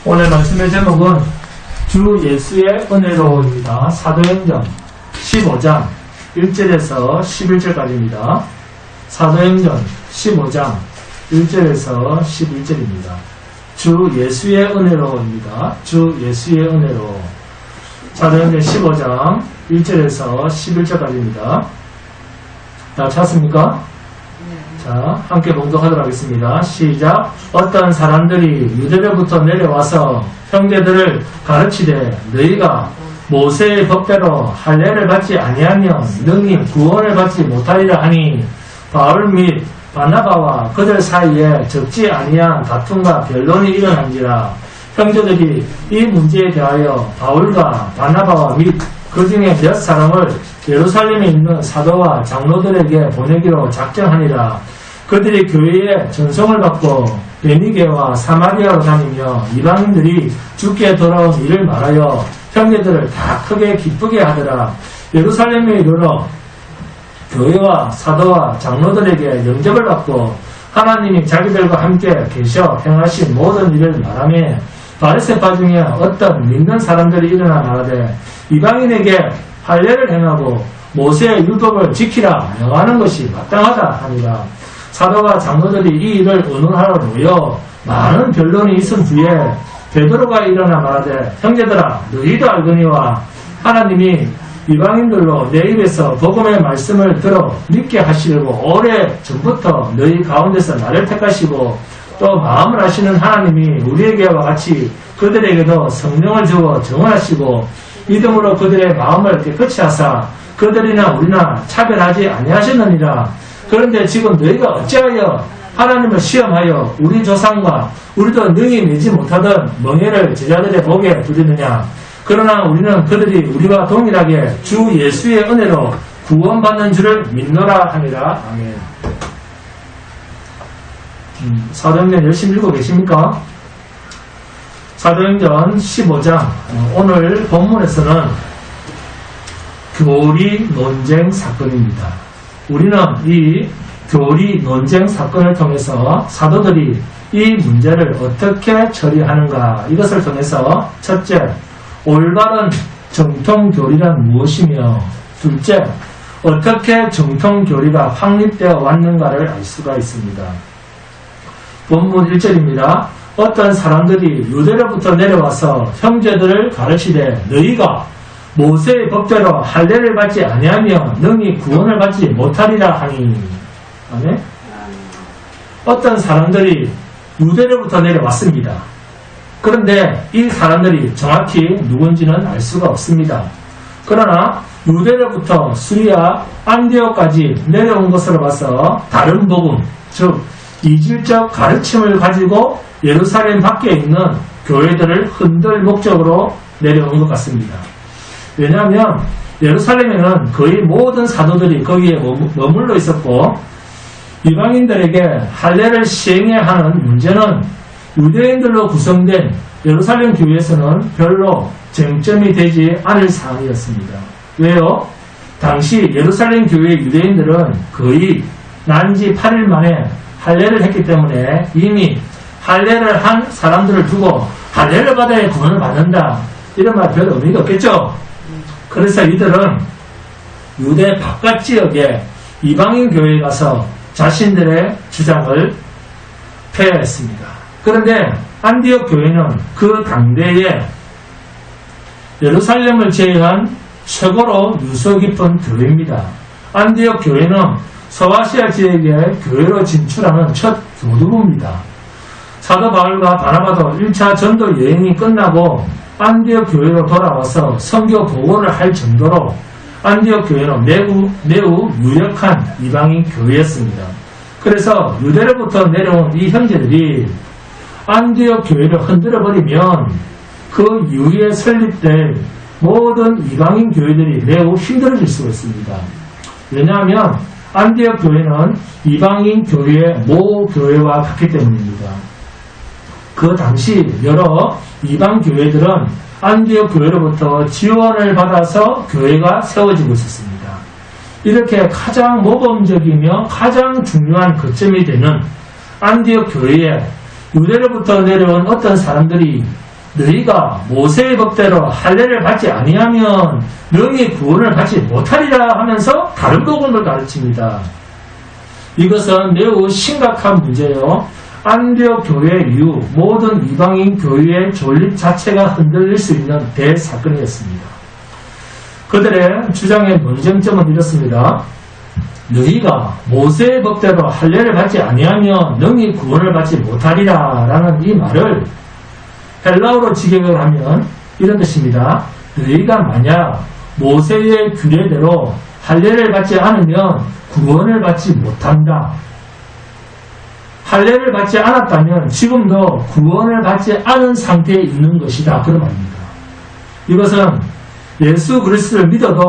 오늘 말씀의 제목은 주 예수의 은혜로입니다. 사도행전 15장 1절에서 11절까지입니다. 사도행전 15장 1절에서 11절입니다. 주 예수의 은혜로입니다. 주 예수의 은혜로. 사도행전 15장 1절에서 11절까지입니다. 다 찾습니까? 자, 함께 봉독하도록 하겠습니다. 시작. 어떤 사람들이 유대로부터 내려와서 형제들을 가르치되 너희가 모세의 법대로 할례를 받지 아니하면 능히 구원을 받지 못하리라 하니 바울 및 바나바와 그들 사이에 적지 아니한 다툼과 변론이 일어난지라. 형제들이 이 문제에 대하여 바울과 바나바와 및 그 중에 몇 사람을 예루살렘에 있는 사도와 장로들에게 보내기로 작정하니라. 그들이 교회에 전송을 받고 베니게와 사마리아로 다니며 이방인들이 주께 돌아온 일을 말하여 형제들을 다 크게 기쁘게 하더라. 예루살렘에 이르러 교회와 사도와 장로들에게 영접을 받고 하나님이 자기들과 함께 계셔 행하신 모든 일을 말하며 바리새파 중에 어떤 믿는 사람들이 일어나 말하되 이방인에게 할례를 행하고 모세의 율법을 지키라 명하는 것이 마땅하다 하니라. 사도와 장로들이 이 일을 의논하러 모여 많은 변론이 있은 후에 베드로가 일어나 말하되 형제들아 너희도 알거니와 하나님이 이방인들로 내 입에서 복음의 말씀을 들어 믿게 하시려고 오래 전부터 너희 가운데서 나를 택하시고 또 마음을 하시는 하나님이 우리에게와 같이 그들에게도 성령을 주어 정언하시고 믿음으로 그들의 마음을 깨끗이 하사 그들이나 우리나 차별하지 아니하셨느니라. 그런데 지금 너희가 어찌하여 하나님을 시험하여 우리 조상과 우리도 능히 내지 못하던 멍에를 제자들의 목에 두리느냐. 그러나 우리는 그들이 우리와 동일하게 주 예수의 은혜로 구원받는 줄을 믿노라 하니라. 아멘. 사도행전 열심히 읽고 계십니까? 사도행전 15장 오늘 본문에서는 교리 논쟁 사건입니다. 우리는 이 교리 논쟁 사건을 통해서 사도들이 이 문제를 어떻게 처리하는가 이것을 통해서 첫째, 올바른 정통교리란 무엇이며 둘째, 어떻게 정통교리가 확립되어 왔는가를 알 수가 있습니다. 본문 1절입니다. 어떤 사람들이 유대로부터 내려와서 형제들을 가르치되 너희가 모세의 법대로 할례를 받지 아니하면 능히 구원을 받지 못하리라 하니. 아멘. 어떤 사람들이 유대로부터 내려왔습니다. 그런데 이 사람들이 정확히 누군지는 알 수가 없습니다. 그러나 유대로부터 수리아 안디옥까지 내려온 것으로 봐서 다른 복음, 즉 이질적 가르침을 가지고 예루살렘 밖에 있는 교회들을 흔들 목적으로 내려온 것 같습니다. 왜냐하면 예루살렘에는 거의 모든 사도들이 거기에 머물러 있었고 이방인들에게 할례를 시행해야 하는 문제는 유대인들로 구성된 예루살렘 교회에서는 별로 쟁점이 되지 않을 사안이었습니다. 왜요? 당시 예루살렘 교회 유대인들은 거의 난지 8일 만에 할례를 했기 때문에 이미 할례를 한 사람들을 두고 할례를 받아야 구원을 받는다 이런 말 별 의미가 없겠죠. 그래서 이들은 유대 바깥 지역에 이방인 교회에 가서 자신들의 주장을 폐했습니다. 그런데 안디옥 교회는 그 당대에 예루살렘을 제외한 최고로 유서 깊은 교회입니다. 안디옥 교회는 서아시아 지역에 교회로 진출하는 첫 교두부입니다. 사도 바울과 바나바도 1차 전도 여행이 끝나고 안디옥 교회로 돌아와서 선교 보고를 할 정도로 안디옥 교회는 매우 유력한 이방인 교회였습니다. 그래서 유대로부터 내려온 이 형제들이 안디옥 교회를 흔들어버리면 그 이후에 설립될 모든 이방인 교회들이 매우 힘들어질 수가 있습니다. 왜냐하면 안디옥 교회는 이방인 교회의 모교회와 같기 때문입니다. 그 당시 여러 이방 교회들은 안디옥 교회로부터 지원을 받아서 교회가 세워지고 있었습니다. 이렇게 가장 모범적이며 가장 중요한 거점이 되는 안디옥 교회에 유대로부터 내려온 어떤 사람들이 너희가 모세의 법대로 할례를 받지 아니하면 능히 구원을 받지 못하리라 하면서 다른 복음을 가르칩니다. 이것은 매우 심각한 문제요. 안디옥 교회 이후 모든 이방인 교회의 존립 자체가 흔들릴 수 있는 대사건이었습니다. 그들의 주장의 논쟁점은 이렇습니다. 너희가 모세의 법대로 할례를 받지 아니하면 능히 구원을 받지 못하리라 라는 이 말을 헬라어로 직역을 하면 이런 뜻입니다. 너희가 만약 모세의 규례대로 할례를 받지 않으면 구원을 받지 못한다. 할례를 받지 않았다면 지금도 구원을 받지 않은 상태에 있는 것이다. 그런 말입니다. 이것은 예수 그리스도를 믿어도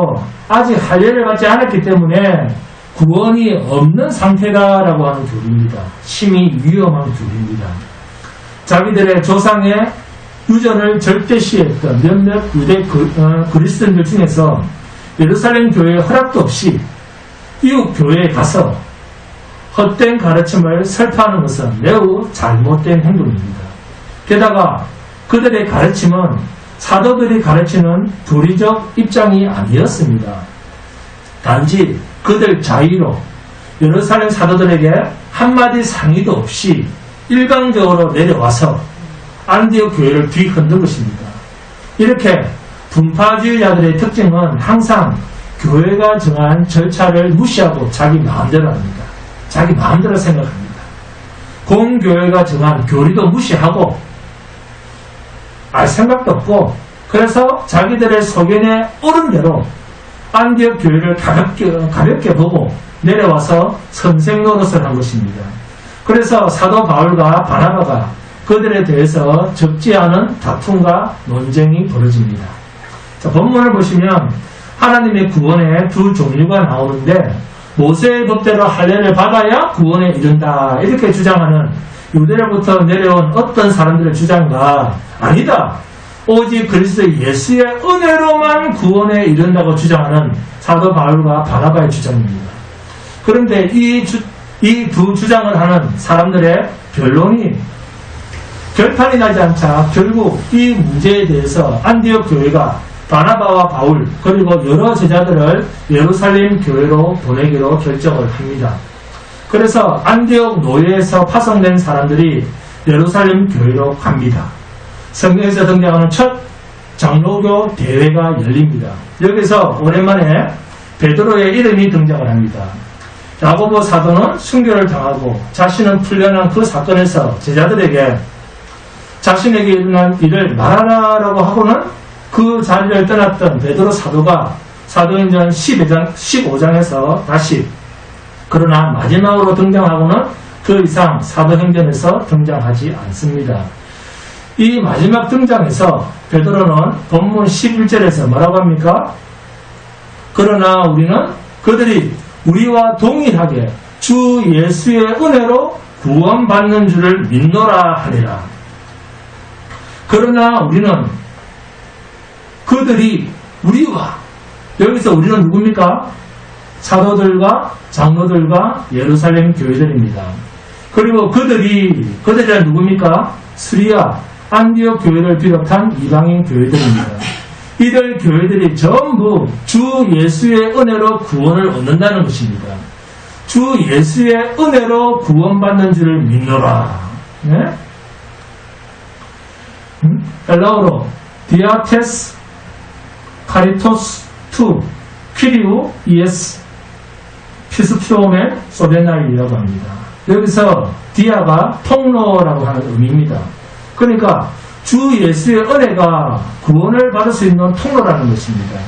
아직 할례를 받지 않았기 때문에 구원이 없는 상태다라고 하는 교리입니다. 심히 위험한 교리입니다. 자기들의 조상의 유전을 절대시했던 몇몇 유대 그리스도인들 중에서 예루살렘 교회의 허락도 없이 이웃 교회에 가서 헛된 가르침을 설파하는 것은 매우 잘못된 행동입니다. 게다가 그들의 가르침은 사도들이 가르치는 도리적 입장이 아니었습니다. 단지 그들 자의로 예루살렘 사도들에게 한마디 상의도 없이 일방적으로 내려와서 안디옥 교회를 뒤흔든 것입니다. 이렇게 분파주의자들의 특징은 항상 교회가 정한 절차를 무시하고 자기 마음대로 합니다. 자기 마음대로 생각합니다. 공교회가 정한 교리도 무시하고 알 생각도 없고 그래서 자기들의 소견에 옳은 대로 안디옥 교회를 가볍게 보고 내려와서 선생 노릇을 한 것입니다. 그래서 사도 바울과 바나바가 그들에 대해서 적지 않은 다툼과 논쟁이 벌어집니다. 자, 본문을 보시면 하나님의 구원의 두 종류가 나오는데 모세의 법대로 할례를 받아야 구원에 이른다 이렇게 주장하는 유대로부터 내려온 어떤 사람들의 주장과 아니다. 오직 그리스도 예수의 은혜로만 구원에 이른다고 주장하는 사도 바울과 바나바의 주장입니다. 그런데 이 두 주장을 하는 사람들의 변론이 결판이 나지 않자 결국 이 문제에 대해서 안디옥 교회가 바나바와 바울 그리고 여러 제자들을 예루살렘 교회로 보내기로 결정을 합니다. 그래서 안디옥 노예에서 파송된 사람들이 예루살렘 교회로 갑니다. 성경에서 등장하는 첫 장로교 대회가 열립니다. 여기서 오랜만에 베드로의 이름이 등장을 합니다. 야고보 사도는 순교를 당하고 자신은 풀려난 그 사건에서 제자들에게 자신에게 일어난 일을 말하라라고 하고는 그 자리를 떠났던 베드로 사도가 사도행전 15장에서 다시 그러나 마지막으로 등장하고는 그 이상 사도행전에서 등장하지 않습니다. 이 마지막 등장에서 베드로는 본문 11절에서 뭐라고 합니까? 그러나 우리는 그들이 우리와 동일하게 주 예수의 은혜로 구원받는 줄을 믿노라 하니라. 그러나 우리는 그들이 우리와 여기서 우리는 누굽니까? 사도들과 장로들과 예루살렘 교회들입니다. 그리고 그들이란 누굽니까? 스리아, 안디옥 교회를 비롯한 이방인 교회들입니다. 이들 교회들이 전부 주 예수의 은혜로 구원을 얻는다는 것입니다. 주 예수의 은혜로 구원받는 줄을 믿노라. 네? 헬라어로 디아테스 카리토스 투 퀴리우 이에스 피스티오멘 소데나이라고 합니다. 여기서 디아가 통로라고 하는 의미입니다. 그러니까 주 예수의 은혜가 구원을 받을 수 있는 통로라는 것입니다.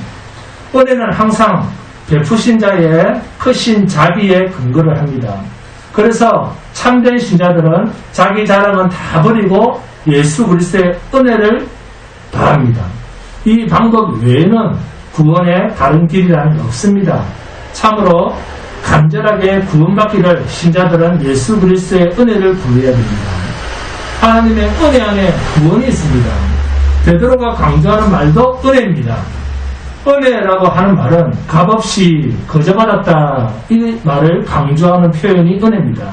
은혜는 항상 베푸신 자의 크신 자비에 근거를 합니다. 그래서 참된 신자들은 자기 자랑은 다 버리고 예수 그리스도의 은혜를 바랍니다. 이 방법 외에는 구원의 다른 길이란 없습니다. 참으로 간절하게 구원받기를 신자들은 예수 그리스도의 은혜를 구해야 됩니다. 하나님의 은혜 안에 구원이 있습니다. 베드로가 강조하는 말도 은혜입니다. 은혜라고 하는 말은 값없이 거저받았다 이 말을 강조하는 표현이 은혜입니다.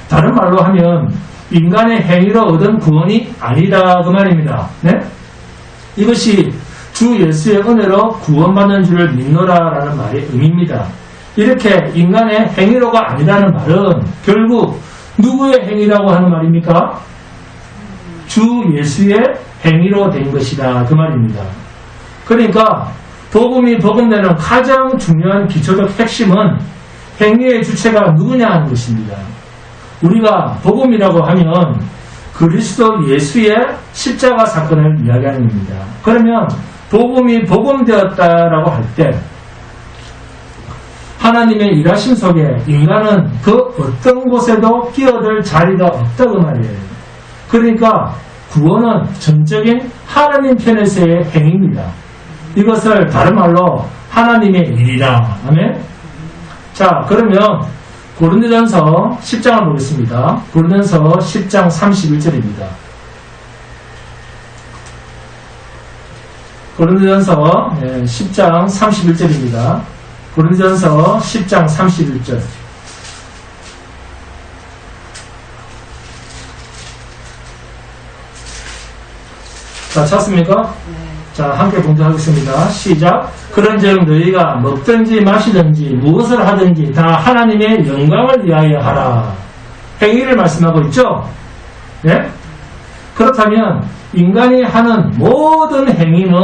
다른 말로 하면 인간의 행위로 얻은 구원이 아니다 그 말입니다. 네? 이것이 주 예수의 은혜로 구원받는 줄을 믿노라라는 말의 의미입니다. 이렇게 인간의 행위로가 아니라는 말은 결국 누구의 행위라고 하는 말입니까? 주 예수의 행위로 된 것이다 그 말입니다. 그러니까 복음이 복음되는 가장 중요한 기초적 핵심은 행위의 주체가 누구냐 하는 것입니다. 우리가 복음이라고 하면 그리스도 예수의 십자가 사건을 이야기하는 겁니다. 그러면 복음이 복음되었다라고 할 때 하나님의 일하심 속에 인간은 그 어떤 곳에도 끼어들 자리가 없다 그 말이에요. 그러니까 구원은 전적인 하나님 편에서의 행위입니다. 이것을 다른 말로 하나님의 일이다. 아멘. 자, 그러면 고린도전서 10장을 보겠습니다. 고린도전서 10장 31절입니다. 고린도전서 10장 31절입니다. 고린도전서 10장 31절. 자, 찾습니까? 네. 자, 함께 공부하겠습니다. 시작. 그런즉 너희가 먹든지 마시든지 무엇을 하든지 다 하나님의 영광을 위하여 하라. 행위를 말씀하고 있죠? 네? 그렇다면 인간이 하는 모든 행위는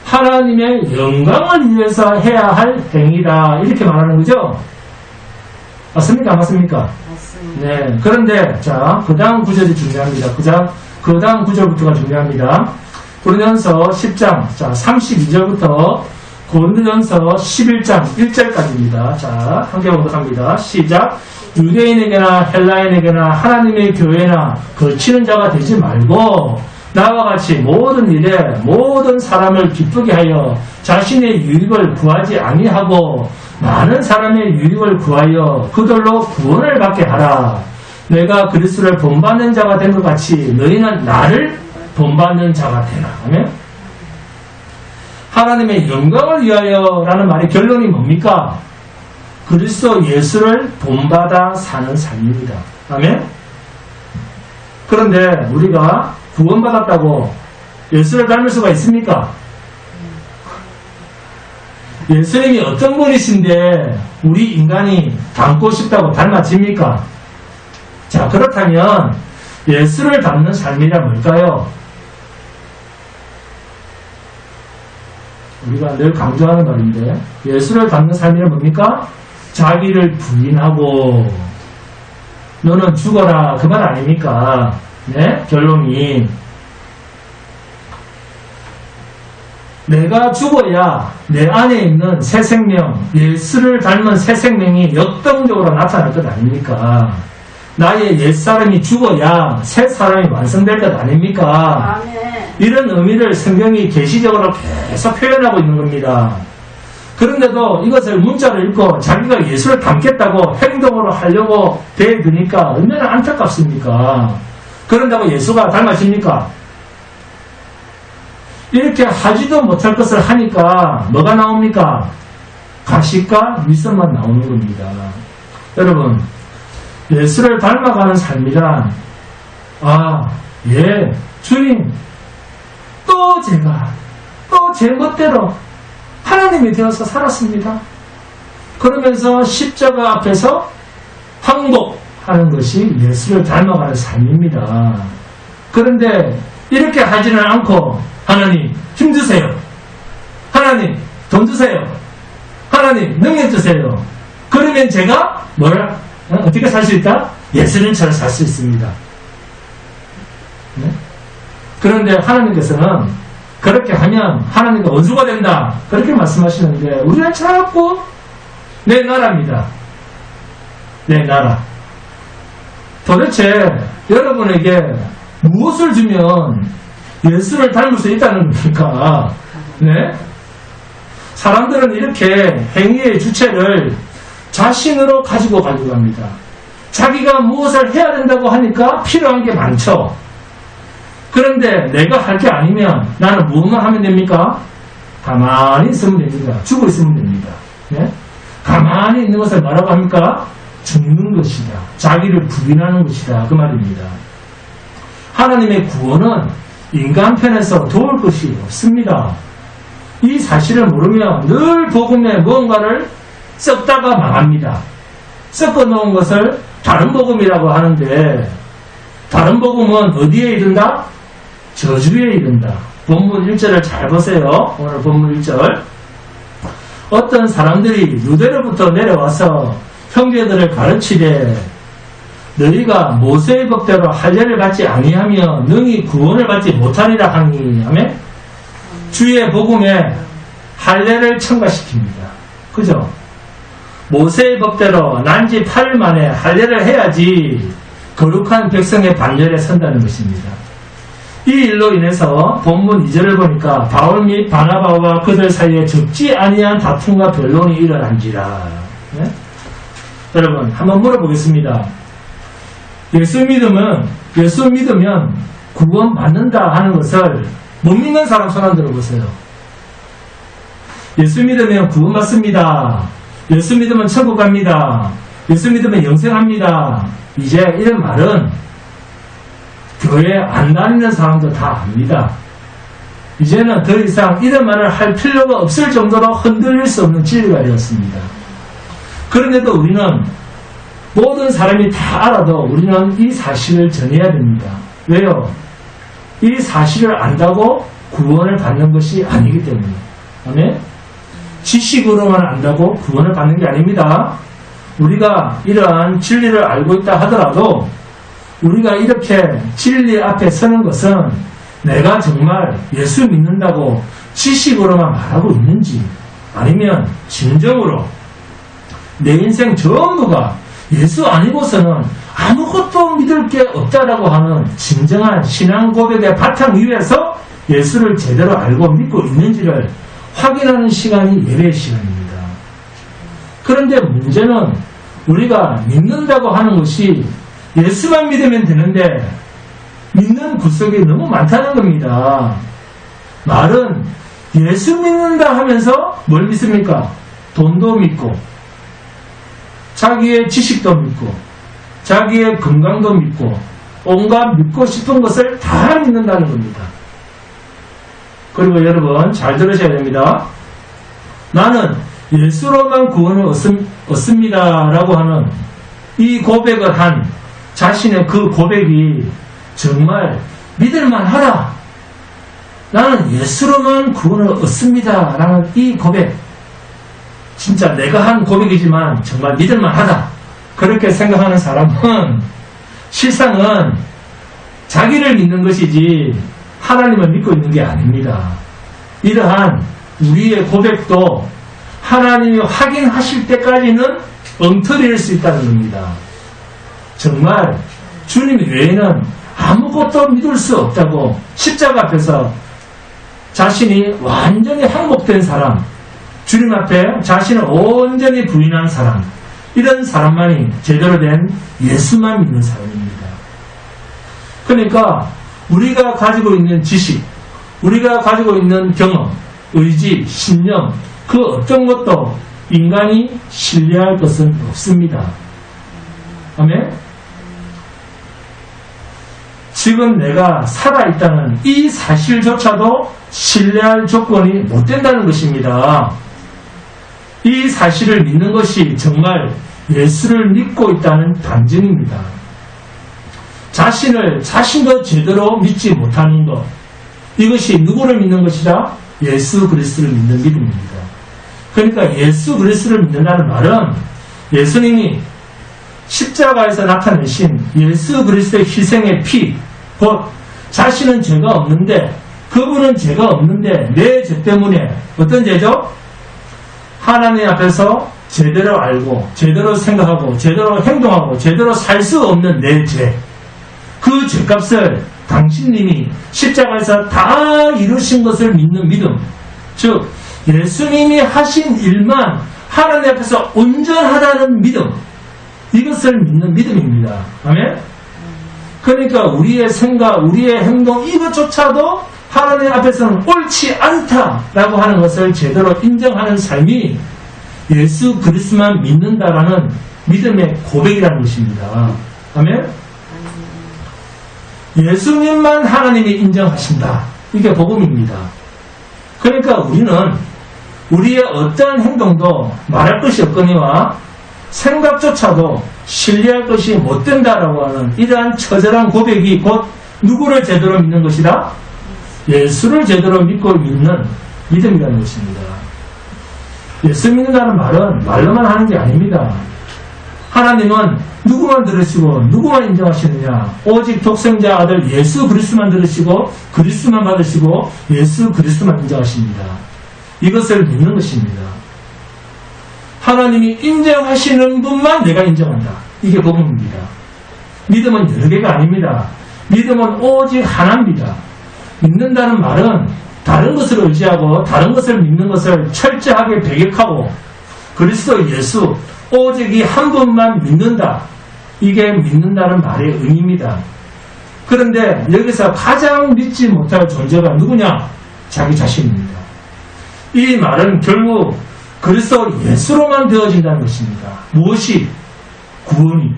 하나님의 영광을 위해서 해야 할 행위다. 이렇게 말하는 거죠? 맞습니까? 안 맞습니까? 맞습니다. 네. 그런데 자, 그 다음 구절이 중요합니다. 그 다음 구절부터가 중요합니다. 고린도전서 10장 자 32절부터 고린도전서 11장 1절까지입니다. 자, 함께 공독합니다. 시작. 유대인에게나 헬라인에게나 하나님의 교회나 거치는 자가 되지 말고 나와 같이 모든 일에 모든 사람을 기쁘게 하여 자신의 유익을 구하지 아니하고 많은 사람의 유익을 구하여 그들로 구원을 받게 하라. 내가 그리스도를 본받는 자가 된 것 같이 너희는 나를 본받는 자가 되라. 아멘. 하나님의 영광을 위하여 라는 말의 결론이 뭡니까? 그리스도 예수를 본받아 사는 삶입니다. 아멘. 그런데 우리가 구원받았다고 예수를 닮을 수가 있습니까? 예수님이 어떤 분이신데 우리 인간이 닮고 싶다고 닮아집니까? 자, 그렇다면 예수를 닮는 삶이란 뭘까요? 우리가 늘 강조하는 말인데 예수를 닮는 삶이란 뭡니까? 자기를 부인하고 너는 죽어라 그 말 아닙니까? 네? 결론이 내가 죽어야 내 안에 있는 새 생명, 예수를 닮은 새 생명이 역동적으로 나타날 것 아닙니까? 나의 옛사람이 죽어야 새 사람이 완성될 것 아닙니까? 아멘. 이런 의미를 성경이 계시적으로 계속 표현하고 있는 겁니다. 그런데도 이것을 문자로 읽고 자기가 예수를 닮겠다고 행동으로 하려고 대드니까 얼마나 안타깝습니까? 그런다고 예수가 닮아집니까? 이렇게 하지도 못할 것을 하니까 뭐가 나옵니까? 가식과 윗선만 나오는 겁니다. 여러분, 예수를 닮아가는 삶이란 주님 또 제가 또 제 멋대로 하나님이 되어서 살았습니다. 그러면서 십자가 앞에서 항복하는 것이 예수를 닮아가는 삶입니다. 그런데 이렇게 하지는 않고 하나님 힘주세요. 하나님 돈 주세요. 하나님 능력 주세요. 그러면 제가 어떻게 살 수 있다? 예수님처럼 살 수 있습니다. 네? 그런데 하나님께서는 그렇게 하면 하나님과 원수가 된다. 그렇게 말씀하시는데 우리는 자꾸 내 나라입니다. 내 나라. 도대체 여러분에게 무엇을 주면 예수를 닮을 수 있다는 겁니까? 네? 사람들은 이렇게 행위의 주체를 자신으로 가지고 갑니다. 자기가 무엇을 해야 된다고 하니까 필요한 게 많죠. 그런데 내가 할 게 아니면 나는 무엇만 하면 됩니까? 가만히 있으면 됩니다. 죽어 있으면 됩니다. 네? 가만히 있는 것을 뭐라고 합니까? 죽는 것이다. 자기를 부인하는 것이다. 그 말입니다. 하나님의 구원은 인간 편에서 도울 것이 없습니다. 이 사실을 모르면 늘 복음에 뭔가를 섞다가 망합니다. 섞어놓은 것을 다른 복음이라고 하는데 다른 복음은 어디에 이른다? 저주에 이른다. 본문 1절을 잘 보세요. 오늘 본문 1절. 어떤 사람들이 유대로부터 내려와서 형제들을 가르치되 너희가 모세의 법대로 할례를 받지 아니하며 능히 구원을 받지 못하리라 하니 하며 주의 복음에 할례를 첨가시킵니다. 그죠? 모세의 법대로 난지 8일 만에 할례를 해야지 거룩한 백성의 반열에 선다는 것입니다. 이 일로 인해서 본문 2절을 보니까 바울 및 바나바와 그들 사이에 적지 아니한 다툼과 변론이 일어난지라. 네? 여러분 한번 물어보겠습니다. 예수 믿으면 구원 받는다 하는 것을 못 믿는 사람 손 안 들어보세요. 예수 믿으면 구원 받습니다. 예수 믿으면 천국 갑니다. 예수 믿으면 영생합니다. 이제 이런 말은 교회 안 다니는 사람도 다 압니다. 이제는 더 이상 이런 말을 할 필요가 없을 정도로 흔들릴 수 없는 진리가 되었습니다. 그런데도 우리는 모든 사람이 다 알아도 우리는 이 사실을 전해야 됩니다. 왜요? 이 사실을 안다고 구원을 받는 것이 아니기 때문에. 아멘? 지식으로만 안다고 구원을 받는 게 아닙니다. 우리가 이러한 진리를 알고 있다 하더라도 우리가 이렇게 진리 앞에 서는 것은 내가 정말 예수 믿는다고 지식으로만 말하고 있는지 아니면 진정으로 내 인생 전부가 예수 아니고서는 아무것도 믿을 게 없다라고 하는 진정한 신앙 고백의 바탕 위에서 예수를 제대로 알고 믿고 있는지를 확인하는 시간이 예배의 시간입니다. 그런데 문제는 우리가 믿는다고 하는 것이 예수만 믿으면 되는데 믿는 구석이 너무 많다는 겁니다. 말은 예수 믿는다 하면서 뭘 믿습니까? 돈도 믿고 자기의 지식도 믿고 자기의 건강도 믿고 온갖 믿고 싶은 것을 다 믿는다는 겁니다. 그리고 여러분 잘 들으셔야 됩니다. 나는 예수로만 구원을 얻습니다 라고 하는 이 고백을 한 자신의 그 고백이 정말 믿을만하다. 나는 예수로만 구원을 얻습니다 라는 이 고백, 진짜 내가 한 고백이지만 정말 믿을만하다 그렇게 생각하는 사람은 실상은 자기를 믿는 것이지 하나님을 믿고 있는 게 아닙니다. 이러한 우리의 고백도 하나님이 확인하실 때까지는 엉터리일 수 있다는 겁니다. 정말 주님 외에는 아무것도 믿을 수 없다고 십자가 앞에서 자신이 완전히 항복된 사람, 주님 앞에 자신을 온전히 부인한 사람, 이런 사람만이 제대로 된 예수만 믿는 사람입니다. 그러니까 우리가 가지고 있는 지식, 우리가 가지고 있는 경험, 의지, 신념, 그 어떤 것도 인간이 신뢰할 것은 없습니다. 아멘? 지금 내가 살아있다는 이 사실조차도 신뢰할 조건이 못 된다는 것입니다. 이 사실을 믿는 것이 정말 예수를 믿고 있다는 반증입니다. 자신도 제대로 믿지 못하는 것, 이것이 누구를 믿는 것이다? 예수 그리스도를 믿는 믿음입니다. 그러니까 예수 그리스도를 믿는다는 말은 예수님이 십자가에서 나타내신 예수 그리스도의 희생의 피, 곧 자신은 죄가 없는데 그분은 죄가 없는데 내 죄 때문에 어떤 죄죠? 하나님 앞에서 제대로 알고 제대로 생각하고 제대로 행동하고 제대로 살 수 없는 내 죄, 그 죄값을 당신님이 십자가에서 다 이루신 것을 믿는 믿음, 즉 예수님이 하신 일만 하나님 앞에서 온전하다는 믿음, 이것을 믿는 믿음입니다. 아멘? 그러니까 우리의 생각, 우리의 행동, 이것조차도 하나님 앞에서는 옳지 않다라고 하는 것을 제대로 인정하는 삶이 예수 그리스도만 믿는다라는 믿음의 고백이라는 것입니다. 아멘? 예수님만 하나님이 인정하신다. 이게 복음입니다. 그러니까 우리는 우리의 어떠한 행동도 말할 것이 없거니와 생각조차도 신뢰할 것이 못 된다라고 하는 이러한 처절한 고백이 곧 누구를 제대로 믿는 것이다? 예수를 제대로 믿고 믿는 믿음이라는 것입니다. 예수 믿는다는 말은 말로만 하는 게 아닙니다. 하나님은 누구만 들으시고 누구만 인정하시느냐? 오직 독생자 아들 예수 그리스도만 들으시고 그리스도만 받으시고 예수 그리스도만 인정하십니다. 이것을 믿는 것입니다. 하나님이 인정하시는 분만 내가 인정한다. 이게 복음입니다. 믿음은 여러 개가 아닙니다. 믿음은 오직 하나입니다. 믿는다는 말은 다른 것을 의지하고 다른 것을 믿는 것을 철저하게 배격하고 그리스도 예수 오직 이 한 분만 믿는다. 이게 믿는다는 말의 의미입니다. 그런데 여기서 가장 믿지 못할 존재가 누구냐? 자기 자신입니다. 이 말은 결국 그리스도 예수로만 되어진다는 것입니다. 무엇이? 구원이.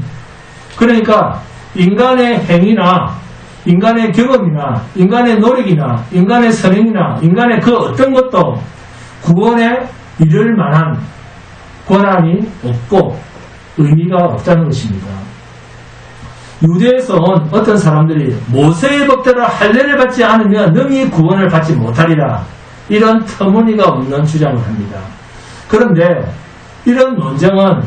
그러니까 인간의 행위나 인간의 경험이나 인간의 노력이나 인간의 선행이나 인간의 그 어떤 것도 구원에 이를 만한 권한이 없고 의미가 없다는 것입니다. 유대에서 온 어떤 사람들이 모세의 법대로 할례를 받지 않으면 능히 구원을 받지 못하리라. 이런 터무니가 없는 주장을 합니다. 그런데 이런 논쟁은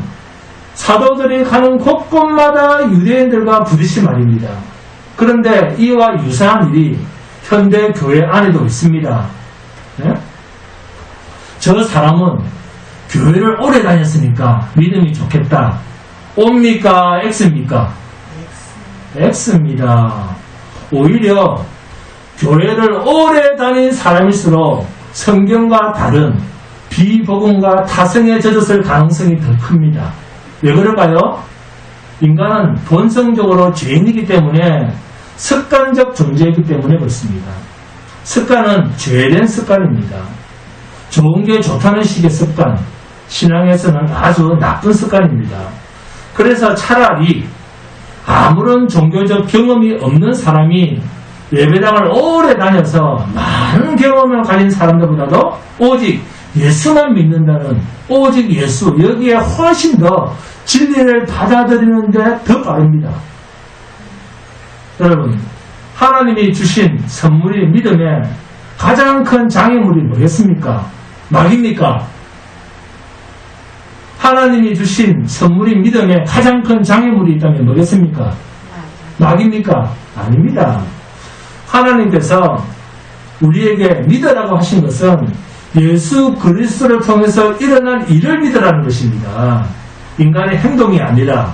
사도들이 가는 곳곳마다 유대인들과 부딪힌 말입니다. 그런데 이와 유사한 일이 현대 교회 안에도 있습니다. 네? 저 사람은 교회를 오래 다녔으니까 믿음이 좋겠다. O입니까? X입니까? X입니다. 오히려 교회를 오래 다닌 사람일수록 성경과 다른 비복음과 타성에 젖었을 가능성이 더 큽니다. 왜 그럴까요? 인간은 본성적으로 죄인이기 때문에 습관적 존재이기 때문에 그렇습니다. 습관은 죄된 습관입니다. 좋은 게 좋다는 식의 습관, 신앙에서는 아주 나쁜 습관입니다. 그래서 차라리 아무런 종교적 경험이 없는 사람이 예배당을 오래 다녀서 많은 경험을 가진 사람들보다도 오직 예수만 믿는다는 오직 예수, 여기에 훨씬 더 진리를 받아들이는데 더 빠릅니다. 여러분, 하나님이 주신 선물이 믿음의 가장 큰 장애물이 뭐겠습니까? 마귀입니까? 하나님이 주신 선물이 믿음의 가장 큰 장애물이 있다면 뭐겠습니까? 마귀입니까? 아닙니다. 하나님께서 우리에게 믿으라고 하신 것은 예수 그리스도를 통해서 일어난 일을 믿으라는 것입니다. 인간의 행동이 아니라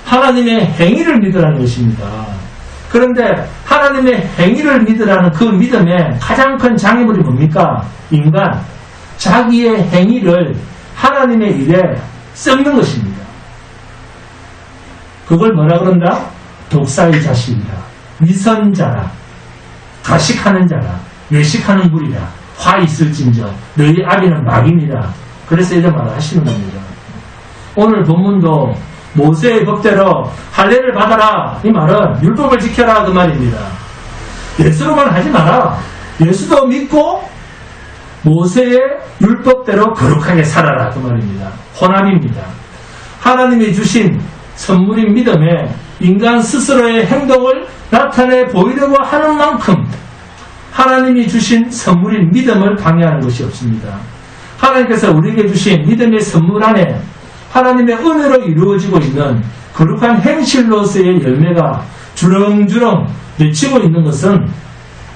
하나님의 행위를 믿으라는 것입니다. 그런데 하나님의 행위를 믿으라는 그 믿음의 가장 큰 장애물이 뭡니까? 인간, 자기의 행위를 하나님의 일에 썩는 것입니다. 그걸 뭐라 그런다? 독사의 자식이다. 위선자라. 가식하는 자라. 외식하는 불이라. 화 있을진저 너희 아비는 마귀니라. 그래서 이런 말을 하시는 겁니다. 오늘 본문도 모세의 법대로 할례를 받아라. 이 말은 율법을 지켜라 그 말입니다. 예수로만 하지 마라. 예수도 믿고 모세의 율법대로 거룩하게 살아라 그 말입니다. 혼합입니다. 하나님이 주신 선물인 믿음에 인간 스스로의 행동을 나타내 보이려고 하는 만큼 하나님이 주신 선물인 믿음을 방해하는 것이 없습니다. 하나님께서 우리에게 주신 믿음의 선물 안에 하나님의 은혜로 이루어지고 있는 거룩한 행실로서의 열매가 주렁주렁 맺히고 있는 것은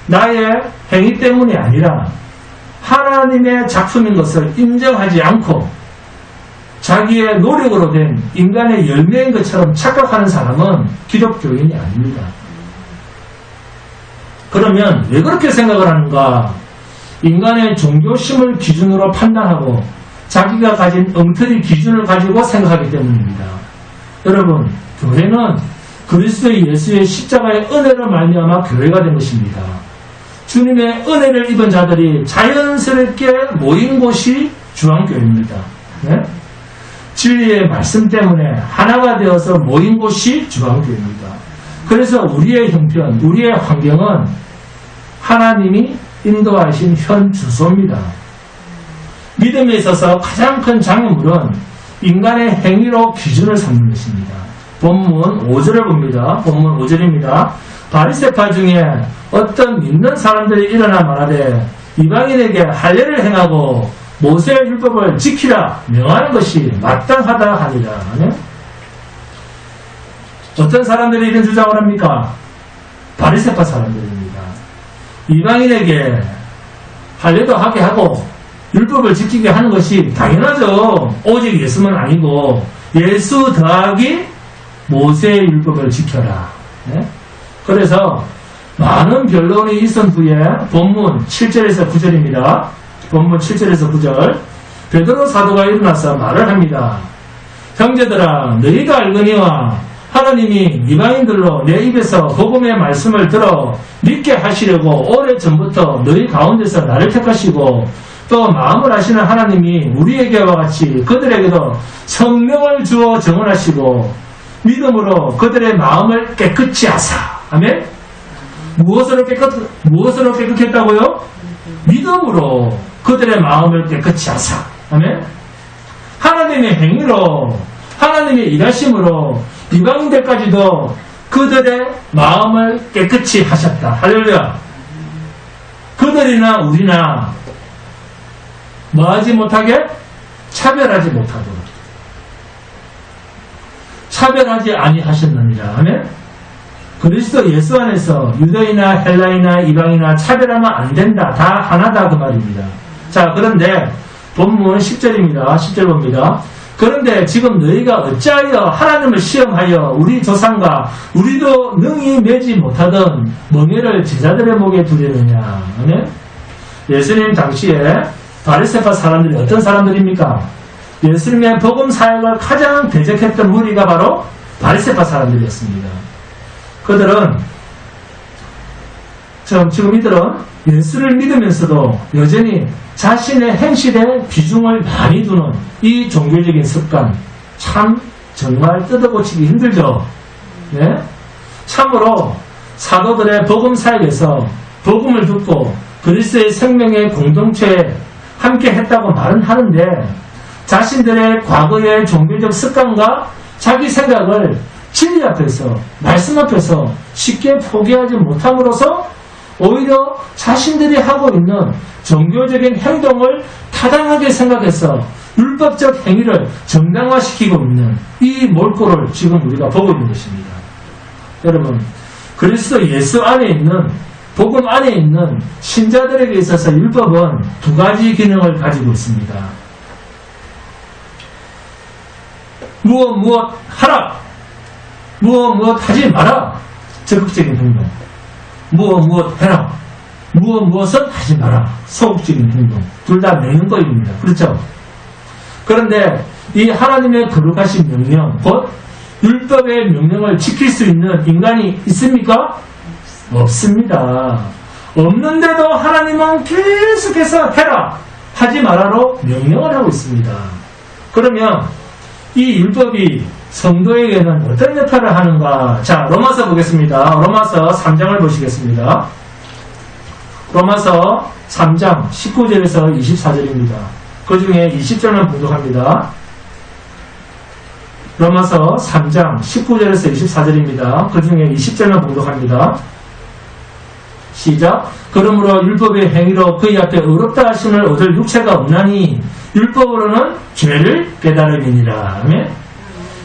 나의 행위 때문이 아니라 하나님의 작품인 것을 인정하지 않고 자기의 노력으로 된 인간의 열매인 것처럼 착각하는 사람은 기독교인이 아닙니다. 그러면 왜 그렇게 생각을 하는가? 인간의 종교심을 기준으로 판단하고 자기가 가진 엉터리 기준을 가지고 생각하기 때문입니다. 여러분, 교회는 그리스도의 예수의 십자가의 은혜로 말미암아 교회가 된 것입니다. 주님의 은혜를 입은 자들이 자연스럽게 모인 곳이 중앙교회입니다. 네? 진리의 말씀 때문에 하나가 되어서 모인 곳이 주방교회입니다. 그래서 우리의 형편, 우리의 환경은 하나님이 인도하신 현 주소입니다. 믿음에 있어서 가장 큰 장애물은 인간의 행위로 기준을 삼는 것입니다. 본문 5절을 봅니다. 본문 5절입니다. 바리새파 중에 어떤 믿는 사람들이 일어나 말하되 이방인에게 할례를 행하고 모세의 율법을 지키라 명하는 것이 마땅하다 하니라. 네? 어떤 사람들이 이런 주장을 합니까? 바리새파 사람들입니다. 이방인에게 할례도 하게 하고 율법을 지키게 하는 것이 당연하죠. 오직 예수만 아니고 예수 더하기 모세의 율법을 지켜라. 네? 그래서 많은 변론이 있은 후에 본문 7절에서 9절입니다. 본문 7절에서 9절 베드로 사도가 일어나서 말을 합니다. 형제들아 너희가 알거니와 하나님이 이방인들로 내 입에서 복음의 말씀을 들어 믿게 하시려고 오래전부터 너희 가운데서 나를 택하시고 또 마음을 아시는 하나님이 우리에게와 같이 그들에게도 성령을 주어 정언하시고 믿음으로 그들의 마음을 깨끗이 하사. 아멘? 무엇으로 깨끗했다고요? 믿음으로 그들의 마음을 깨끗이 하사. 아멘? 하나님의 행위로, 하나님의 일하심으로 이방인들까지도 그들의 마음을 깨끗이 하셨다. 할렐루야. 그들이나 우리나 뭐하지 못하게? 차별하지 못하도록. 차별하지 아니하셨느니라. 아멘? 그리스도 예수 안에서 유대인이나 헬라이나 이방이나 차별하면 안 된다. 다 하나다 그 말입니다. 자, 그런데 본문 10절입니다. 10절 봅니다. 그런데 지금 너희가 어찌하여 하나님을 시험하여 우리 조상과 우리도 능히 매지 못하던 멍에를 제자들의 목에 두려느냐. 아멘? 예수님 당시에 바리새파 사람들이 어떤 사람들입니까? 예수님의 복음 사역을 가장 대적했던 무리가 바로 바리새파 사람들이었습니다. 그들은 지금 이들은 예수를 믿으면서도 여전히 자신의 행실에 비중을 많이 두는 이 종교적인 습관 참 정말 뜯어고치기 힘들죠. 네? 참으로 사도들의 복음 사역에서 복음을 듣고 그리스도의 생명의 공동체에 함께 했다고 말은 하는데 자신들의 과거의 종교적 습관과 자기 생각을 진리 앞에서 말씀 앞에서 쉽게 포기하지 못함으로써 오히려 자신들이 하고 있는 종교적인 행동을 타당하게 생각해서 율법적 행위를 정당화시키고 있는 이 몰골을 지금 우리가 보고 있는 것입니다. 여러분, 그리스도 예수 안에 있는 복음 안에 있는 신자들에게 있어서 율법은 두 가지 기능을 가지고 있습니다. 무엇 하라, 무엇 하지 마라. 적극적인 행동. 무엇 해라, 무엇은 하지 마라. 소극적인 행동. 둘 다 맹거입니다. 그렇죠? 그런데 이 하나님의 거룩하신 명령, 곧 율법의 명령을 지킬 수 있는 인간이 있습니까? 없습니다. 없는데도 하나님은 계속해서 해라, 하지 마라로 명령을 하고 있습니다. 그러면 이 율법이 성도에게는 어떤 역할을 하는가? 자, 로마서 보겠습니다. 로마서 3장을 보시겠습니다. 로마서 3장 19절에서 24절입니다. 그 중에 20절만 분석합니다. 로마서 3장 19절에서 24절입니다. 그 중에 20절만 분석합니다. 시작. 그러므로 율법의 행위로 그의 앞에 의롭다 하심을 얻을 육체가 없나니 율법으로는 죄를 깨달음이니라.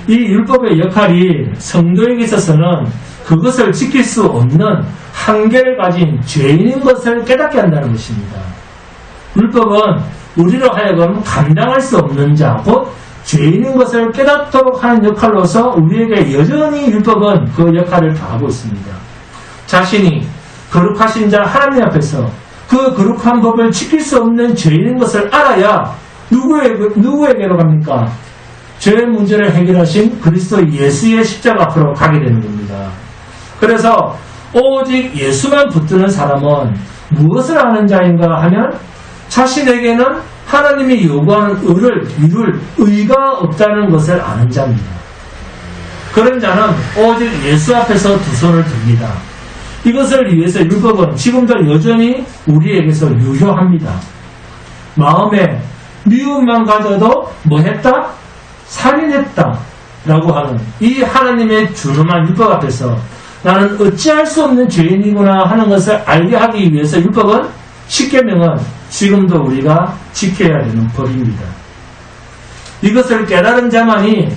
이 율법의 역할이 성도에게 있어서는 그것을 지킬 수 없는 한계를 가진 죄인인 것을 깨닫게 한다는 것입니다. 율법은 우리로 하여금 감당할 수 없는 자, 곧 죄인인 것을 깨닫도록 하는 역할로서 우리에게 여전히 율법은 그 역할을 다하고 있습니다. 자신이 거룩하신 자 하나님 앞에서 그 거룩한 법을 지킬 수 없는 죄인인 것을 알아야 누구에게로 갑니까? 죄의 문제를 해결하신 그리스도 예수의 십자가 앞으로 가게 되는 겁니다. 그래서 오직 예수만 붙드는 사람은 무엇을 아는 자인가 하면 자신에게는 하나님이 요구하는 의를 이룰 의가 없다는 것을 아는 자입니다. 그런 자는 오직 예수 앞에서 두 손을 듭니다. 이것을 위해서 율법은 지금도 여전히 우리에게서 유효합니다. 마음에 미움만 가져도 뭐 했다? 살인했다 라고 하는 이 하나님의 준엄한 율법 앞에서 나는 어찌할 수 없는 죄인이구나 하는 것을 알게 하기 위해서 율법은 10계명은 지금도 우리가 지켜야 되는 법입니다. 이것을 깨달은 자만이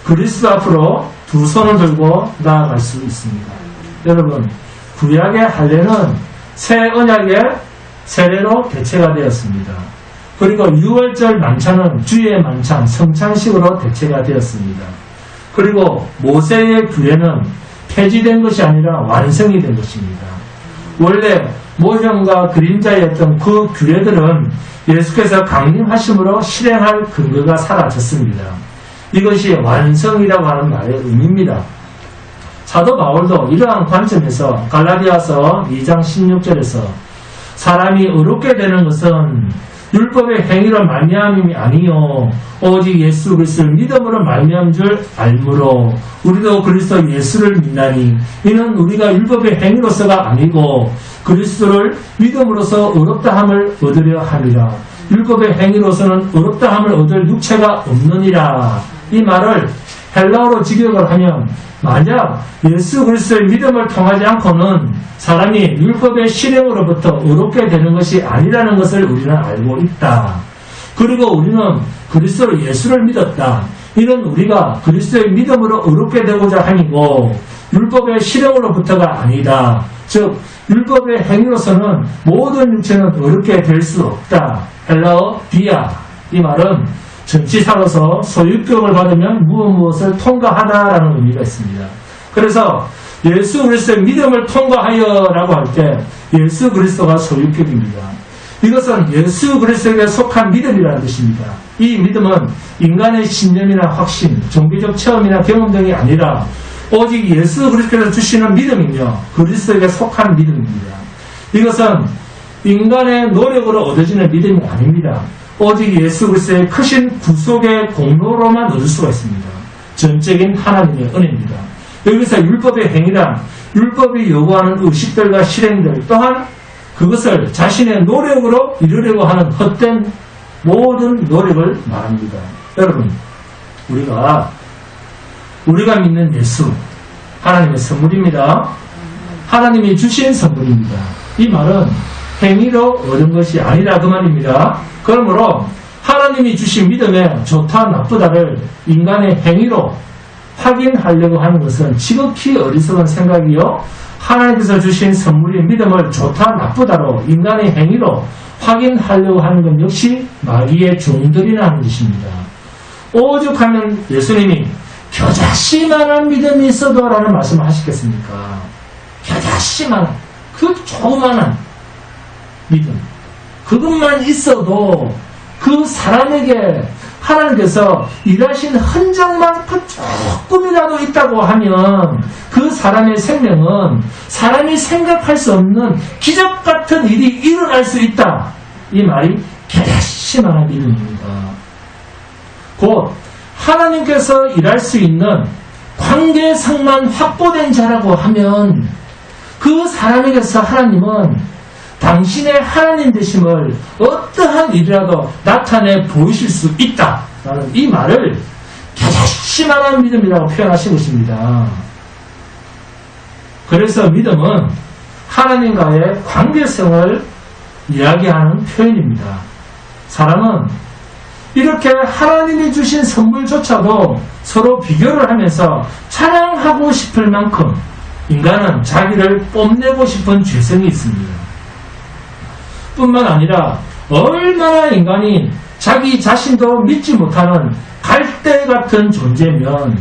그리스도 앞으로 두 손을 들고 나아갈 수 있습니다. 여러분, 구약의 할례는 새 언약의 세례로 대체가 되었습니다. 그리고 6월절 만찬은 주의 만찬, 성찬식으로 대체가 되었습니다. 그리고 모세의 규례는 폐지된 것이 아니라 완성이 된 것입니다. 원래 모형과 그림자였던 그 규례들은 예수께서 강림하심으로 실행할 근거가 사라졌습니다. 이것이 완성이라고 하는 말의 의미입니다. 사도 바울도 이러한 관점에서 갈라디아서 2장 16절에서 사람이 의롭게 되는 것은 율법의 행위로 말미암음이 아니요 오직 예수 그리스도를 믿음으로 말미암은 줄 알므로 우리도 그리스도 예수를 믿나니 이는 우리가 율법의 행위로서가 아니고 그리스도를 믿음으로써 의롭다함을 얻으려 함이라. 율법의 행위로서는 의롭다함을 얻을 육체가 없느니라. 이 말을 헬라어로 직역을 하면 만약 예수 그리스도의 믿음을 통하지 않고는 사람이 율법의 실행으로부터 의롭게 되는 것이 아니라는 것을 우리는 알고 있다. 그리고 우리는 그리스도 예수를 믿었다. 이는 우리가 그리스도의 믿음으로 의롭게 되고자 함이고 율법의 실행으로부터가 아니다. 즉 율법의 행위로서는 모든 육체는 의롭게 될 수 없다. 헬라어 디아. 이 말은 전치사로서 소유격을 받으면 무엇을 통과하다라는 의미가 있습니다. 그래서 예수 그리스도의 믿음을 통과하여라고 할 때 예수 그리스도가 소유격입니다. 이것은 예수 그리스도에게 속한 믿음이라는 뜻입니다. 이 믿음은 인간의 신념이나 확신, 종교적 체험이나 경험 등이 아니라 오직 예수 그리스도께서 주시는 믿음이며 그리스도에게 속한 믿음입니다. 이것은 인간의 노력으로 얻어지는 믿음이 아닙니다. 오직 예수 그리스도의 크신 구속의 공로로만 얻을 수가 있습니다. 전적인 하나님의 은혜입니다. 여기서 율법의 행위란 율법이 요구하는 의식들과 실행들 또한 그것을 자신의 노력으로 이루려고 하는 헛된 모든 노력을 말합니다. 여러분, 우리가 믿는 예수 하나님의 선물입니다. 하나님이 주신 선물입니다. 이 말은 행위로 얻은 것이 아니라 그 말입니다. 그러므로 하나님이 주신 믿음에 좋다 나쁘다를 인간의 행위로 확인하려고 하는 것은 지극히 어리석은 생각이요 하나님께서 주신 선물인 믿음을 좋다 나쁘다로 인간의 행위로 확인하려고 하는 것 역시 마귀의 종들이나 하는 짓입니다. 오죽하면 예수님이 겨자씨만한 믿음이 있어도 라는 말씀을 하시겠습니까? 겨자씨만한 그 조그만한 믿음 그것만 있어도 그 사람에게 하나님께서 일하신 흔적만큼 조금이라도 있다고 하면 그 사람의 생명은 사람이 생각할 수 없는 기적 같은 일이 일어날 수 있다. 이 말이 겨자씨만한 믿음입니다. 곧 하나님께서 일할 수 있는 관계상만 확보된 자라고 하면 그 사람에게서 하나님은 당신의 하나님 되심을 어떠한 일이라도 나타내 보이실 수 있다. 라는 이 말을 겨자씨만한 믿음이라고 표현하신 것입니다. 그래서 믿음은 하나님과의 관계성을 이야기하는 표현입니다. 사람은 이렇게 하나님이 주신 선물조차도 서로 비교를 하면서 자랑하고 싶을 만큼 인간은 자기를 뽐내고 싶은 죄성이 있습니다. 뿐만 아니라 얼마나 인간이 자기 자신도 믿지 못하는 갈대 같은 존재면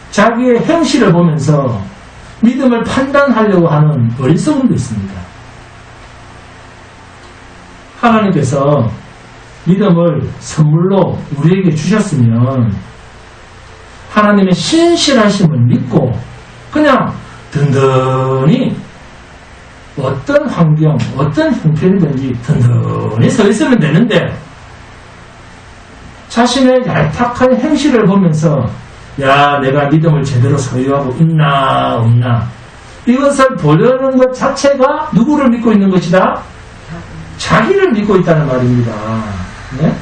자기의 행실을 보면서 믿음을 판단하려고 하는 어리석음도 있습니다. 하나님께서 믿음을 선물로 우리에게 주셨으면 하나님의 신실하심을 믿고 그냥 든든히 어떤 환경, 어떤 형편이든지 든든히 서 있으면 되는데 자신의 얄팍한 행실을 보면서 야, 내가 믿음을 제대로 소유하고 있나 없나, 이것을 보려는 것 자체가 누구를 믿고 있는 것이다? 자기를 믿고 있다는 말입니다. 네?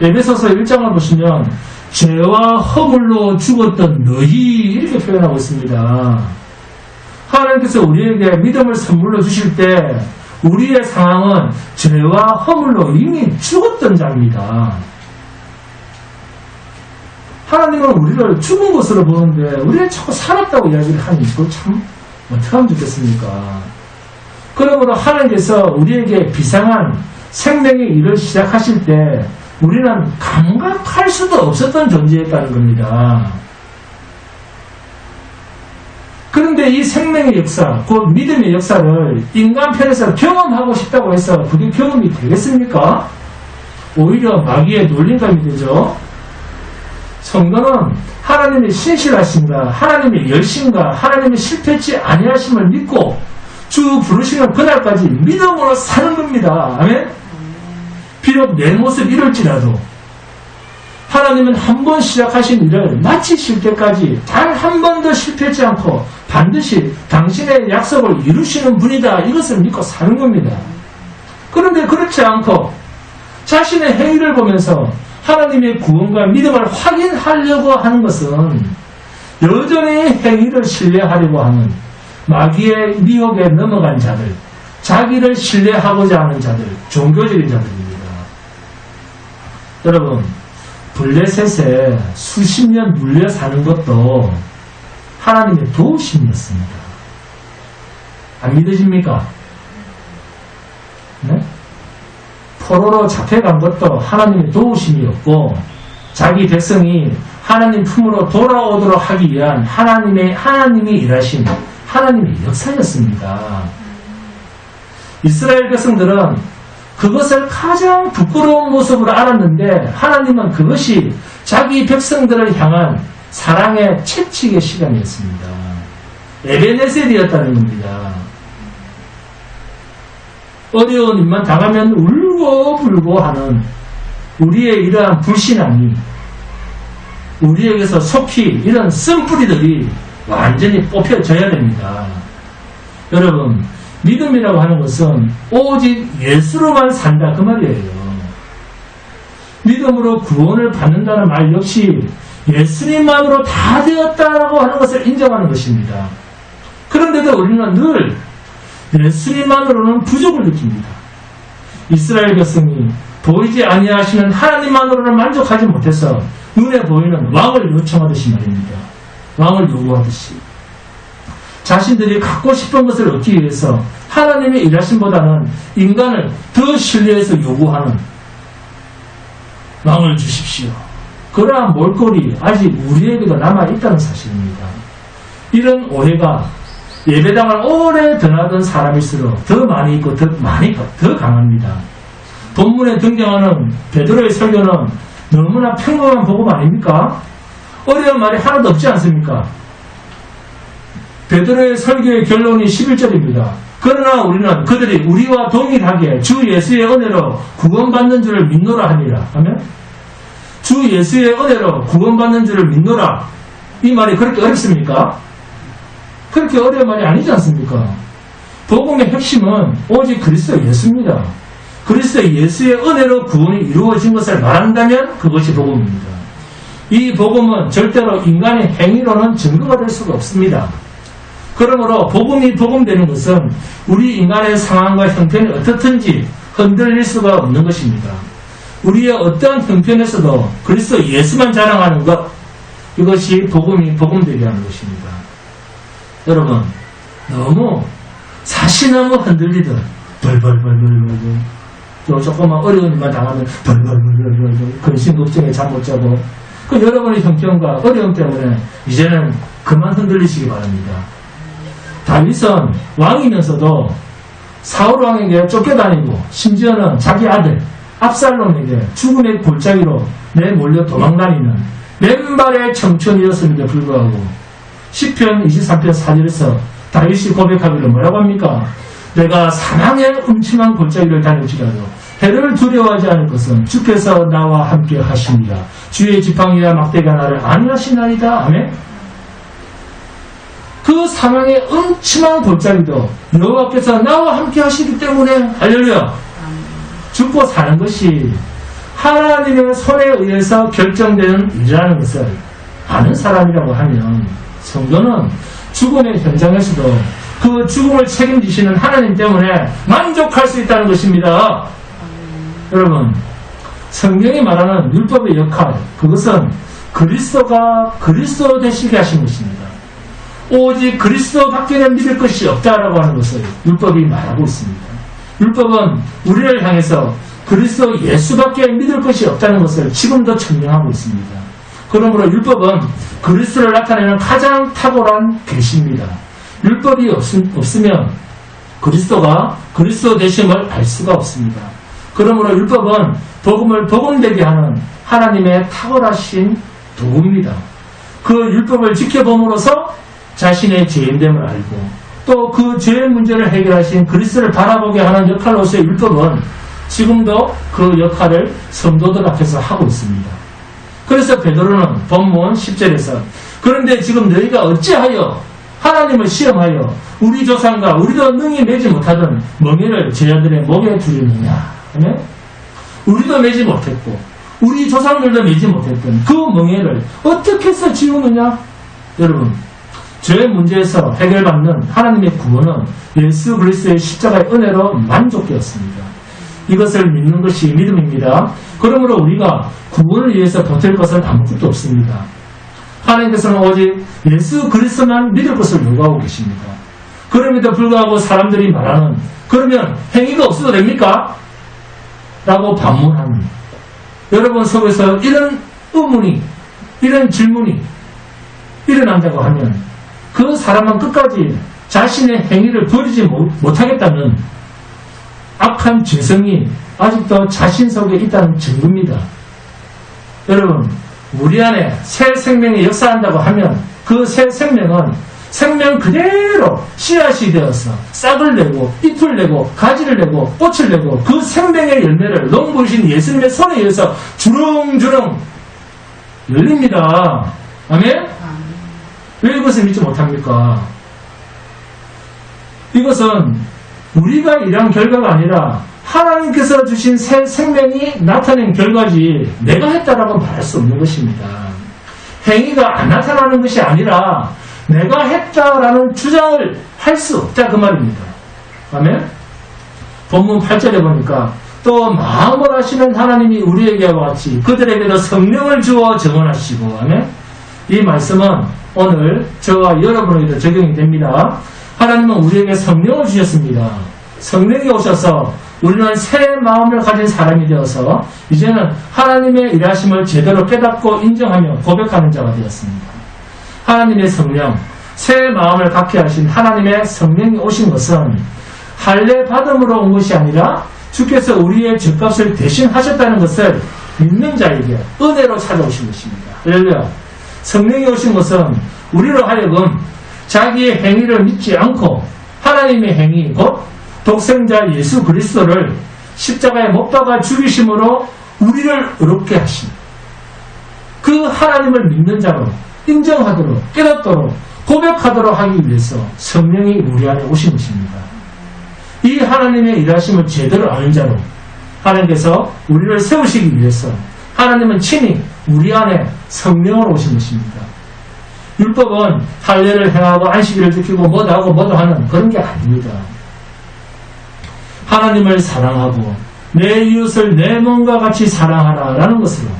에베소서 1장을 보시면 죄와 허물로 죽었던 너희, 이렇게 표현하고 있습니다. 하나님께서 우리에게 믿음을 선물로 주실 때 우리의 상황은 죄와 허물로 이미 죽었던 자입니다. 하나님은 우리를 죽은 것으로 보는데 우리가 자꾸 살았다고 이야기를 하니 이거 참 어떻게 하면 좋겠습니까? 그러므로 하나님께서 우리에게 비상한 생명의 일을 시작하실 때 우리는 감각할 수도 없었던 존재였다는 겁니다. 그런데 이 생명의 역사, 곧 믿음의 역사를 인간 편에서 경험하고 싶다고 해서 그게 경험이 되겠습니까? 오히려 마귀의 놀림감이 되죠. 성도는 하나님의 신실하심과 하나님의 열심과 하나님의 실패치 아니하심을 믿고 주 부르시는 그날까지 믿음으로 사는 겁니다. 아멘? 비록 내 모습 이럴지라도 하나님은 한 번 시작하신 일을 마치실 때까지 단 한 번도 실패하지 않고 반드시 당신의 약속을 이루시는 분이다. 이것을 믿고 사는 겁니다. 그런데 그렇지 않고 자신의 행위를 보면서 하나님의 구원과 믿음을 확인하려고 하는 것은 여전히 행위를 신뢰하려고 하는 마귀의 미혹에 넘어간 자들, 자기를 신뢰하고자 하는 자들, 종교적인 자들입니다. 여러분, 블레셋에 수십 년 눌려 사는 것도 하나님의 도우심이었습니다. 안 믿으십니까? 네? 포로로 잡혀간 것도 하나님의 도우심이었고 자기 백성이 하나님 품으로 돌아오도록 하기 위한 하나님이 일하신 하나님의 역사였습니다. 이스라엘 백성들은 그것을 가장 부끄러운 모습으로 알았는데 하나님은 그것이 자기 백성들을 향한 사랑의 채찍의 시간이었습니다. 에베네셀이었다는 겁니다. 어려운 일만 당하면 울고불고 하는 우리의 이러한 불신앙이 우리에게서 속히 이런 쓴뿌리들이 완전히 뽑혀져야 됩니다. 여러분, 믿음이라고 하는 것은 오직 예수로만 산다 그 말이에요. 믿음으로 구원을 받는다는 말 역시 예수님만으로 다 되었다라고 하는 것을 인정하는 것입니다. 그런데도 우리는 늘 예수님만으로는 부족을 느낍니다. 이스라엘 백성이 보이지 아니하시는 하나님만으로는 만족하지 못해서 눈에 보이는 왕을 요청하듯이 말입니다. 왕을 요구하듯이 자신들이 갖고 싶은 것을 얻기 위해서 하나님의 일하심보다는 인간을 더 신뢰해서 요구하는 왕을 주십시오. 그러한 몰골이 아직 우리에게도 남아있다는 사실입니다. 이런 오해가 예배당을 오래 드나든 사람일수록 더 많이 있고 더 강합니다. 본문에 등장하는 베드로의 설교는 너무나 평범한 복음 아닙니까? 어려운 말이 하나도 없지 않습니까? 베드로의 설교의 결론이 11절입니다. 그러나 우리는 그들이 우리와 동일하게 주 예수의 은혜로 구원받는 줄을 믿노라 하니라. 하면 주 예수의 은혜로 구원받는 줄을 믿노라. 이 말이 그렇게 어렵습니까? 그렇게 어려운 말이 아니지 않습니까? 복음의 핵심은 오직 그리스도 예수입니다. 그리스도 예수의 은혜로 구원이 이루어진 것을 말한다면 그것이 복음입니다. 이 복음은 절대로 인간의 행위로는 증거가 될 수가 없습니다. 그러므로 복음이 복음되는 것은 우리 인간의 상황과 형편이 어떻든지 흔들릴 수가 없는 것입니다. 우리의 어떠한 형편에서도 그리스도 예수만 자랑하는 것, 이것이 복음이 복음되게 하는 것입니다. 여러분, 너무 사시나무 흔들리듯 벌벌벌벌벌 또 조금만 어려운 일만 당하면 벌벌벌벌벌 근심 걱정에 잠 못 자고 그 여러분의 형편과 어려움 때문에 이제는 그만 흔들리시기 바랍니다. 다윗은 왕이면서도 사울 왕에게 쫓겨다니고 심지어는 자기 아들 압살롬에게 죽음의 골짜기로 내몰려 도망다니는 맨발의 청춘이었음에도 불구하고 시편 23편 4절에서 다윗이 고백하기를 뭐라고 합니까? 내가 사망의 음침한 골짜기를 다닐지라도 해를 두려워하지 않을 것은 주께서 나와 함께 하십니다. 주의 지팡이와 막대가 나를 안위하시나이다. 아멘. 그 사망의 음침한 골짜기도 여호와께서 나와 함께 하시기 때문에 할렐루야. 죽고 사는 것이 하나님의 손에 의해서 결정되는 일이라는 것을 아는 사람이라고 하면 성도는 죽음의 현장에서도 그 죽음을 책임지시는 하나님 때문에 만족할 수 있다는 것입니다. 여러분, 성경이 말하는 율법의 역할, 그것은 그리스도가 그리스도 되시게 하신 것입니다. 오직 그리스도밖에는 믿을 것이 없다라고 하는 것을 율법이 말하고 있습니다. 율법은 우리를 향해서 그리스도 예수밖에 믿을 것이 없다는 것을 지금도 증명하고 있습니다. 그러므로 율법은 그리스도를 나타내는 가장 탁월한 계시입니다. 율법이 없으면 그리스도가 그리스도 되심을 알 수가 없습니다. 그러므로 율법은 복음을 복음되게 하는 하나님의 탁월하신 도구입니다. 그 율법을 지켜봄으로써 자신의 죄인됨을 알고 또 그 죄의 문제를 해결하신 그리스도를 바라보게 하는 역할로서의 율법은 지금도 그 역할을 성도들 앞에서 하고 있습니다. 그래서 베드로는 본문 10절에서 그런데 지금 너희가 어찌하여 하나님을 시험하여 우리 조상과 우리도 능히 매지 못하던 멍에를 제자들의 목에 두르느냐. 우리도 매지 못했고 우리 조상들도 매지 못했던 그 멍에를 어떻게 해서 지우느냐. 여러분, 죄의 문제에서 해결받는 하나님의 구원은 예수 그리스도의 십자가의 은혜로 만족되었습니다. 이것을 믿는 것이 믿음입니다. 그러므로 우리가 구원을 위해서 보탤 것은 아무것도 없습니다. 하나님께서는 오직 예수 그리스도만 믿을 것을 요구하고 계십니다. 그럼에도 불구하고 사람들이 말하는 그러면 행위가 없어도 됩니까? 라고 반문하는 여러분 속에서 이런 의문이 이런 질문이 일어난다고 하면 그 사람은 끝까지 자신의 행위를 버리지 못하겠다는 악한 죄성이 아직도 자신 속에 있다는 증거입니다. 여러분, 우리 안에 새 생명이 역사한다고 하면 그 새 생명은 생명 그대로 씨앗이 되어서 싹을 내고 잎을 내고 가지를 내고 꽃을 내고 그 생명의 열매를 농부이신 예수님의 손에 의해서 주렁주렁 열립니다. 아멘? 왜 이것을 믿지 못합니까? 이것은 우리가 일한 결과가 아니라 하나님께서 주신 새 생명이 나타낸 결과지 내가 했다라고 말할 수 없는 것입니다. 행위가 안 나타나는 것이 아니라 내가 했다라는 주장을 할 수 없다 그 말입니다. 아멘? 본문 8절에 보니까 또 마음을 하시는 하나님이 우리에게와 같이 그들에게도 성령을 주어 증언하시고 아멘? 이 말씀은 오늘 저와 여러분에게도 적용이 됩니다. 하나님은 우리에게 성령을 주셨습니다. 성령이 오셔서 우리는 새 마음을 가진 사람이 되어서 이제는 하나님의 일하심을 제대로 깨닫고 인정하며 고백하는 자가 되었습니다. 하나님의 성령, 새 마음을 갖게 하신 하나님의 성령이 오신 것은 할례 받음으로 온 것이 아니라 주께서 우리의 죄값을 대신하셨다는 것을 믿는 자에게 은혜로 찾아오신 것입니다. 할렐루야. 성령이 오신 것은 우리로 하여금 자기의 행위를 믿지 않고 하나님의 행위 곧 독생자 예수 그리스도를 십자가에 못 박아 죽이심으로 우리를 의롭게 하신 그 하나님을 믿는 자로 인정하도록 깨닫도록 고백하도록 하기 위해서 성령이 우리 안에 오신 것입니다. 이 하나님의 일하심을 제대로 아는 자로 하나님께서 우리를 세우시기 위해서 하나님은 친히 우리 안에 성령으로 오신 것입니다. 율법은 할례를 행하고 안식일을 지키고 뭐도 하고 뭐도 하는 그런 게 아닙니다. 하나님을 사랑하고 내 이웃을 내 몸과 같이 사랑하라라는 것으로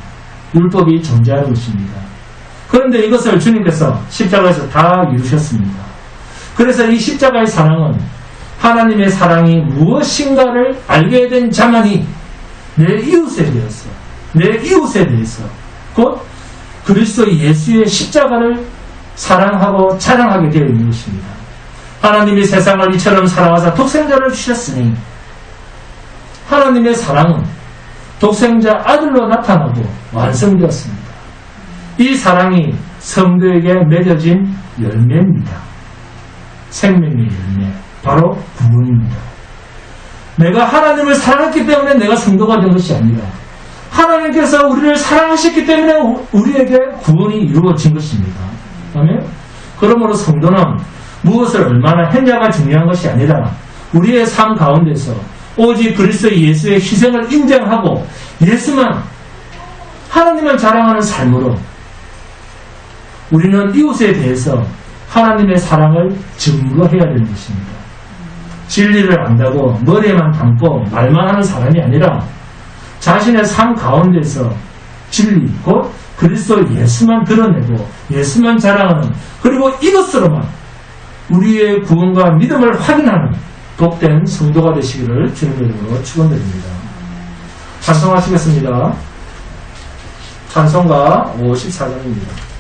율법이 존재하는 것입니다. 그런데 이것을 주님께서 십자가에서 다 이루셨습니다. 그래서 이 십자가의 사랑은 하나님의 사랑이 무엇인가를 알게 된 자만이 내 이웃에 대해서 곧 그리스도 예수의 십자가를 사랑하고 찬양하게 되어 있는 것입니다. 하나님이 세상을 이처럼 사랑하사 독생자를 주셨으니 하나님의 사랑은 독생자 아들로 나타나고 완성되었습니다. 이 사랑이 성도에게 맺어진 열매입니다. 생명의 열매, 바로 구원입니다. 내가 하나님을 사랑했기 때문에 내가 성도가 된 것이 아니라 하나님께서 우리를 사랑하셨기 때문에 우리에게 구원이 이루어진 것입니다. 아멘? 그러므로 성도는 무엇을 얼마나 했냐가 중요한 것이 아니라 우리의 삶 가운데서 오직 그리스도 예수의 희생을 인정하고 예수만 하나님을 자랑하는 삶으로 우리는 이웃에 대해서 하나님의 사랑을 증거해야 되는 것입니다. 진리를 안다고 머리에만 담고 말만 하는 사람이 아니라 자신의 삶 가운데서 진리, 곧 그리스도 예수만 드러내고 예수만 자랑하는, 그리고 이것으로만 우리의 구원과 믿음을 확인하는 복된 성도가 되시기를 주님의 이름으로 축원드립니다. 찬송하시겠습니다. 찬송가 54장입니다.